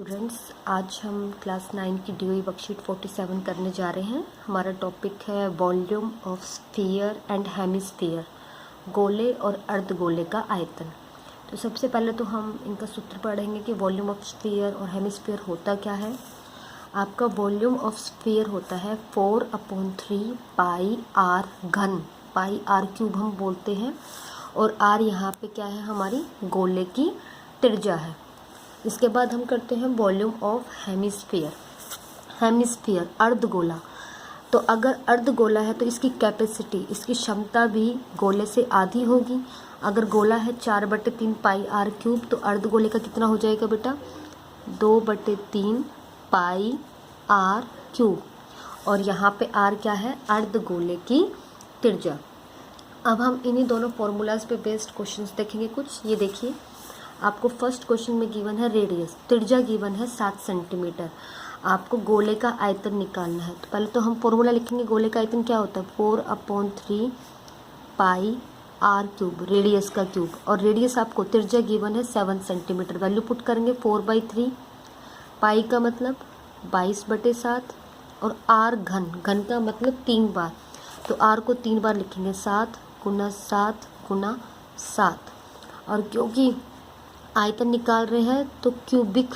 Students, आज हम class 9 की डीओई वर्कशीट 47 करने जा रहे हैं। हमारा टॉपिक है volume of sphere and hemisphere, गोले और अर्धगोले का आयतन। तो सबसे पहले तो हम इनका सूत्र पढ़ेंगे कि वॉल्यूम ऑफ स्फीयर और हेमिस्फीयर होता क्या है। आपका वॉल्यूम ऑफ स्फीयर होता है 4/3 पाई आर घन, पाई आर क्यूब हम बोलते हैं, और आर यहाँ पे क्या है, हमारी गोले की त्रिज्या है। इसके बाद हम करते हैं वॉल्यूम ऑफ हेमिस्फीयर। हेमिस्फीयर अर्धगोला, तो अगर अर्धगोला है तो इसकी कैपेसिटी, इसकी क्षमता भी गोले से आधी होगी। अगर गोला है 4/3 पाई आर क्यूब, तो अर्धगोले का कितना हो जाएगा बेटा, 2/3 पाई आर क्यूब। और यहाँ पे आर क्या है, अर्धगोले की त्रिज्या। अब हम इन्हीं दोनों फॉर्मूलाज पे बेस्ड क्वेश्चंस देखेंगे कुछ। ये देखिए, आपको फर्स्ट क्वेश्चन में गिवन है रेडियस, त्रिज्या गिवन है 7 सेंटीमीटर। आपको गोले का आयतन निकालना है। तो पहले तो हम फॉर्मूला लिखेंगे। गोले का आयतन क्या होता है, 4/3 पाई आर क्यूब, रेडियस का क्यूब। और रेडियस आपको त्रिज्या गिवन है 7 सेंटीमीटर। वैल्यू पुट करेंगे 4/3, पाई का मतलब 22/7, और आर घन, घन का मतलब 3 बार, तो आर को 3 बार लिखेंगे, 7 × 7 × 7। और क्योंकि आयतन निकाल रहे हैं तो क्यूबिक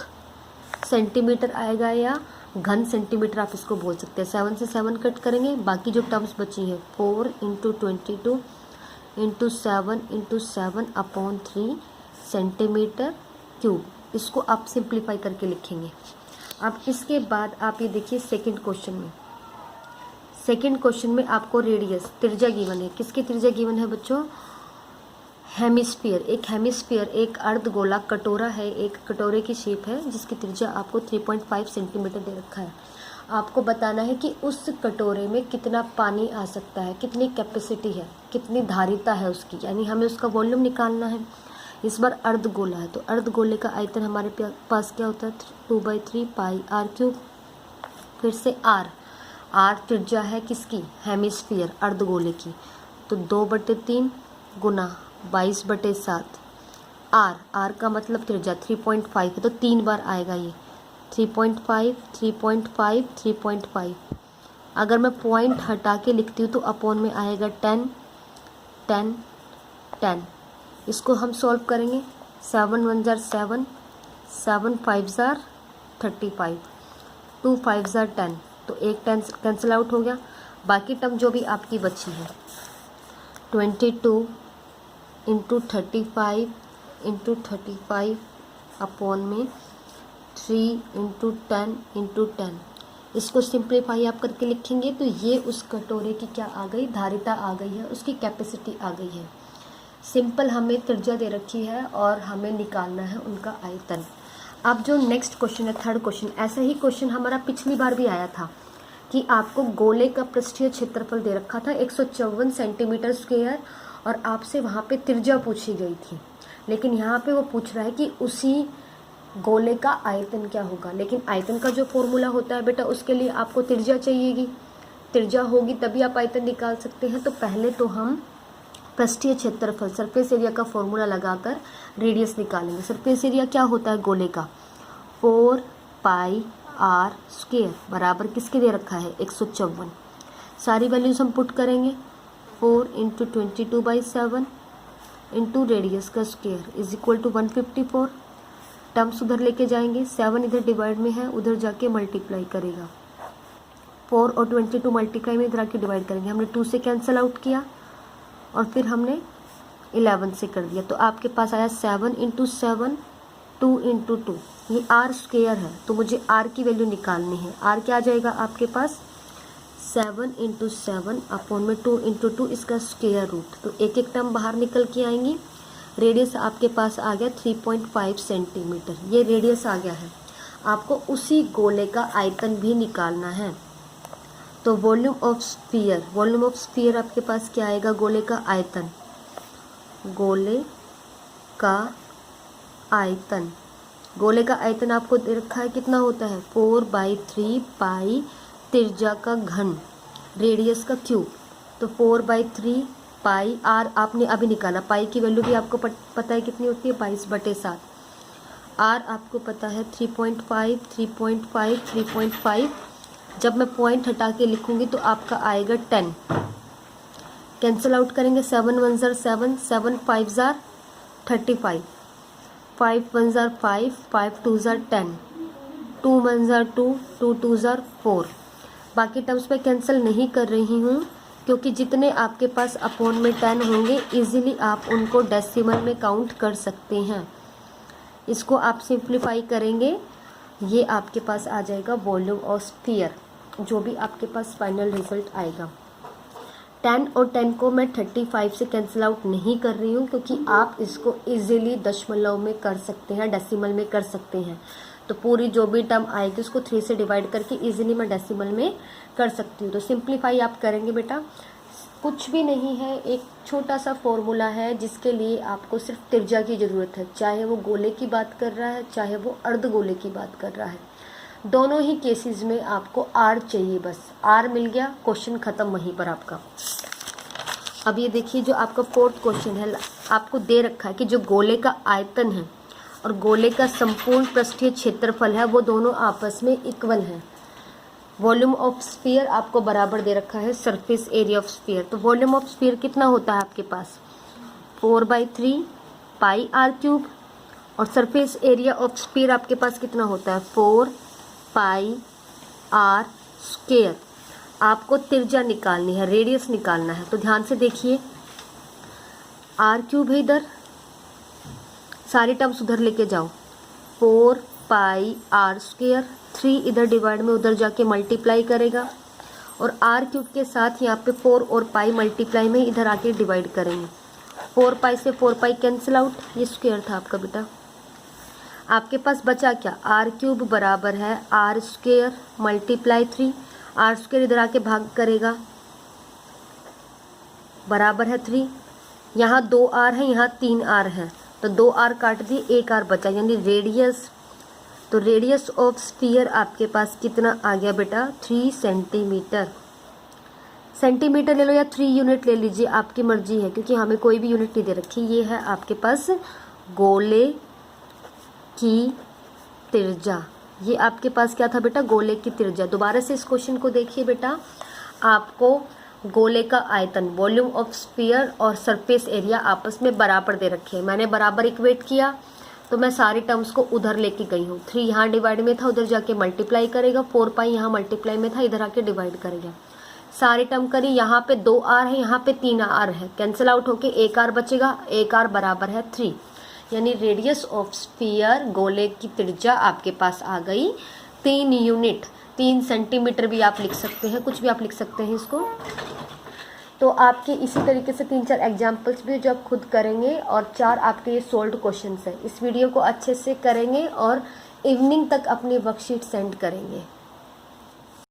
सेंटीमीटर आएगा या घन सेंटीमीटर आप इसको बोल सकते हैं। 7 से 7 कट करेंगे, बाकी जो टर्म्स बची हैं 4 × 22 × 7 × 7/3 सेंटीमीटर क्यूब। इसको आप सिंप्लीफाई करके लिखेंगे। अब इसके बाद आप ये देखिए सेकंड क्वेश्चन में। सेकंड क्वेश्चन में आपको रेडियस, त्रिज्या गिवन है। किसकी त्रिज्या गिवन है बच्चों, हेमिस्फीयर। एक हेमिस्फीयर, एक अर्धगोला कटोरा है, एक कटोरे की शेप है जिसकी त्रिज्या आपको 3.5 सेंटीमीटर दे रखा है। आपको बताना है कि उस कटोरे में कितना पानी आ सकता है, कितनी कैपेसिटी है, कितनी धारिता है उसकी, यानी हमें उसका वॉल्यूम निकालना है। इस बार अर्धगोला है, तो अर्धगोले का आयतन हमारे पास क्या होता है, 2/3 पाई आर क्यूब। फिर से आर, आर त्रिज्या है किसकी, हेमिस्फीयर, अर्धगोले की, तो 2/3 गुना 22/7। आर, आर का मतलब त्रिज्या 3.5 है, तो 3 बार आएगा ये, 3.5 3.5 3.5। अगर मैं पॉइंट हटा के लिखती हूँ तो अपॉन में आएगा 10 10 10। इसको हम सॉल्व करेंगे। 7 1 जार 7, 7 5 जार 35, 2 5 जार 10, तो एक 10 कैंसिल आउट हो गया। बाकी टर्म जो भी आपकी बची है, 22 × 35 × 35 अपॉन में 3 × 10 × 10। इसको सिंप्लीफाई आप करके लिखेंगे तो ये उस कटोरे की क्या आ गई, धारिता आ गई है, उसकी कैपेसिटी आ गई है। सिंपल हमें त्रिज्या दे रखी है और हमें निकालना है उनका आयतन। अब जो नेक्स्ट क्वेश्चन है, थर्ड क्वेश्चन, ऐसा ही क्वेश्चन हमारा पिछली बार भी आया था कि आपको गोले का पृष्ठीय क्षेत्रफल दे रखा था 154 सेंटीमीटर स्क्वायर, और आपसे वहाँ पे त्रिज्या पूछी गई थी। लेकिन यहाँ पे वो पूछ रहा है कि उसी गोले का आयतन क्या होगा। लेकिन आयतन का जो फॉर्मूला होता है बेटा, उसके लिए आपको त्रिज्या चाहिएगी, त्रिज्या होगी तभी आप आयतन निकाल सकते हैं। तो पहले तो हम पृष्ठीय क्षेत्रफल, सरफेस एरिया का फॉर्मूला लगाकर रेडियस निकालेंगे। सरफेस एरिया क्या होता है गोले का, 4 पाई आर स्क्वायर बराबर किसके दे रखा है, 154। सारी वैल्यूज हम पुट करेंगे, 4 × 22/7 इंटू रेडियस का square is equal to 154। Terms उधर लेके जाएंगे, 7 इधर डिवाइड में है, उधर जाके मल्टीप्लाई करेगा। 4 और 22 मल्टीप्लाई में इधर आके डिवाइड करेंगे। हमने 2 से कैंसिल आउट किया और फिर हमने 11 से कर दिया, तो आपके पास आया 7 × 7, 2 × 2। ये आर स्क्वायर है, तो मुझे आर की वैल्यू निकालनी है। आर क्या आ जाएगा आपके पास, 7 × 7 अपॉन में 2 × 2, इसका स्क्वायर रूट, तो एक एक टर्म बाहर निकल के आएंगी। रेडियस आपके पास आ गया 3.5 सेंटीमीटर, ये रेडियस आ गया है। आपको उसी गोले का आयतन भी निकालना है। तो volume of sphere, volume of sphere आपके पास क्या आएगा, गोले का आयतन, गोले का आयतन, गोले का आयतन आपको दे रखा है कितना होता है, 4/3 पाई त्रिज्या का घन, रेडियस का क्यूब, तो 4/3 पाई। आर आपने अभी निकाला, पाई की वैल्यू भी आपको पता है कितनी होती है, 22/7। आर आपको पता है 3.5, 3.5, 3.5। जब मैं पॉइंट हटा के लिखूंगी तो आपका आएगा 10। कैंसिल आउट करेंगे, 7 1 ज़ार 7, 7 5 ज़ार 35, 5 1 ज़ार 5, 5 2 ज़ार 10, 2 1 ज़ार 2, 2 2 ज़ार 4। बाकी टर्म्स में कैंसिल नहीं कर रही हूँ क्योंकि जितने आपके पास अपॉन में 10 होंगे इजीली आप उनको डेसिमल में काउंट कर सकते हैं। इसको आप सिंप्लीफाई करेंगे, ये आपके पास आ जाएगा वॉल्यूम ऑफ स्फीयर, जो भी आपके पास फाइनल रिजल्ट आएगा। 10 और 10 को मैं 35 से कैंसिल आउट नहीं कर रही हूँ क्योंकि आप इसको इजीली दशमलव में कर सकते हैं, डेसिमल में कर सकते हैं। तो पूरी जो भी टर्म आएगी उसको 3 से डिवाइड करके इजीली मैं डेसिमल में कर सकती हूँ। तो सिंप्लीफाई आप करेंगे बेटा, कुछ भी नहीं है, एक छोटा सा फॉर्मूला है जिसके लिए आपको सिर्फ त्रिज्या की ज़रूरत है, चाहे वो गोले की बात कर रहा है चाहे वो अर्धगोले की बात कर रहा है। दोनों ही केसेस में आपको आर चाहिए, बस आर मिल गया, क्वेश्चन ख़त्म वहीं पर आपका। अब ये देखिए जो आपका 4th क्वेश्चन है, आपको दे रखा है कि जो गोले का आयतन है और गोले का संपूर्ण पृष्ठीय क्षेत्रफल है वो दोनों आपस में इक्वल हैं। वॉल्यूम ऑफ स्फीयर आपको बराबर दे रखा है सरफेस एरिया ऑफ स्फीयर। तो वॉल्यूम ऑफ स्फीयर कितना होता है आपके पास 4/3 पाई आर क्यूब, और सरफेस एरिया ऑफ स्फीयर आपके पास कितना होता है 4 पाई आर स्क्वायर। आपको त्रिज्या निकालनी है, रेडियस निकालना है। तो ध्यान से देखिए, आर क्यूब है इधर, सारी टर्म्स उधर लेके जाओ, 4 पाई आर स्क्वायर, 3 इधर डिवाइड में उधर जाके मल्टीप्लाई करेगा, और आर क्यूब के साथ यहाँ पे 4 और पाई मल्टीप्लाई में इधर आके डिवाइड करेंगे। 4 पाई से 4 पाई कैंसिल आउट, ये स्क्वायर था आपका बेटा। आपके पास बचा क्या, आर क्यूब बराबर है R square multiply 3, R square इधर आके भाग करेगा, बराबर है 3। यहाँ 2 आर है, यहाँ 3 आर है, तो 2 आर काट दिए, 1 आर बचा, यानी रेडियस। तो रेडियस ऑफ स्फीयर आपके पास कितना आ गया बेटा 3 सेंटीमीटर। सेंटीमीटर ले लो या 3 यूनिट ले लीजिए, आपकी मर्जी है, क्योंकि हमें कोई भी यूनिट नहीं दे रखी। ये है आपके पास गोले की त्रिज्या। ये आपके पास क्या था बेटा, गोले की त्रिज्या। दोबारा से इस क्वेश्चन को देखिए बेटा, आपको गोले का आयतन वॉल्यूम ऑफ स्फीयर और सरफेस एरिया आपस में बराबर दे रखे हैं। मैंने बराबर इक्वेट किया तो मैं सारी टर्म्स को उधर लेके गई हूँ। 3 यहाँ डिवाइड में था, उधर जाके मल्टीप्लाई करेगा, 4 पाई यहाँ मल्टीप्लाई में था, इधर आके डिवाइड करेगा। सारी टर्म करी, यहाँ पे 2 आर है, यहाँ पे 3 आर है, कैंसिल आउट होके 1 आर बचेगा, 1 आर बराबर है 3। यानी रेडियस ऑफ स्फीयर, गोले की त्रिज्या आपके पास आ गई 3 यूनिट। 3 सेंटीमीटर भी आप लिख सकते हैं, कुछ भी आप लिख सकते हैं इसको। तो आपके इसी तरीके से 3-4 एग्जाम्पल्स भी जो आप खुद करेंगे, और 4 आपके ये सोल्व्ड क्वेश्चंस है। इस वीडियो को अच्छे से करेंगे और इवनिंग तक अपनी वर्कशीट सेंड करेंगे।